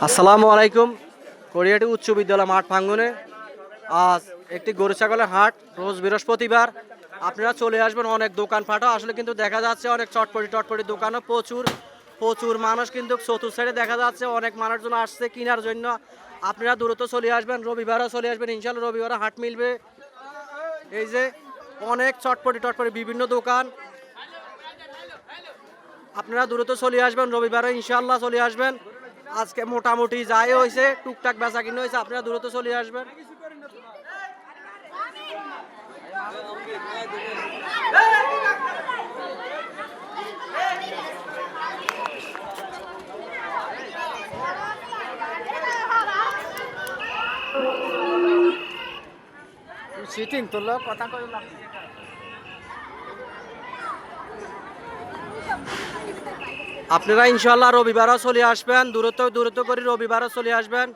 আসসালামু আলাইকুম। কোরিয়াটি উচ্চ বিদ্যালয় মাঠ প্রাঙ্গনে আজ একটি গরু ছাগলের হাট, রোজ বৃহস্পতিবার। আপনারা চলে আসবেন। অনেক দোকানপাটও আসলে কিন্তু দেখা যাচ্ছে, অনেক চটপটি টটপটি দোকানও প্রচুর প্রচুর মানুষ কিন্তু চতুর্থ সাইডে দেখা যাচ্ছে। অনেক মানুষজন আসছে কেনার জন্য। আপনারা দ্রুত চলে আসবেন, রবিবারও চলে আসবেন, ইনশাল্লাহ রবিবারও হাট মিলবে। এই যে অনেক চটপটি টটপটি বিভিন্ন দোকান, আপনারা দ্রুত চলে আসবেন, রবিবারও ইনশাল্লাহ চলে আসবেন। আজকে মোটামুটি যাই হয়েছে, টুকটাক বেচা কিনে হয়েছে, আপনারা দ্রুত চলে আসবেন। সিটিং তোর কথা কই না। আপনারা ইনশাল্লাহ রবিবারও চলে আসবেন, দূরত্ব দূরত্ব করে রবিবারও চলে আসবেন।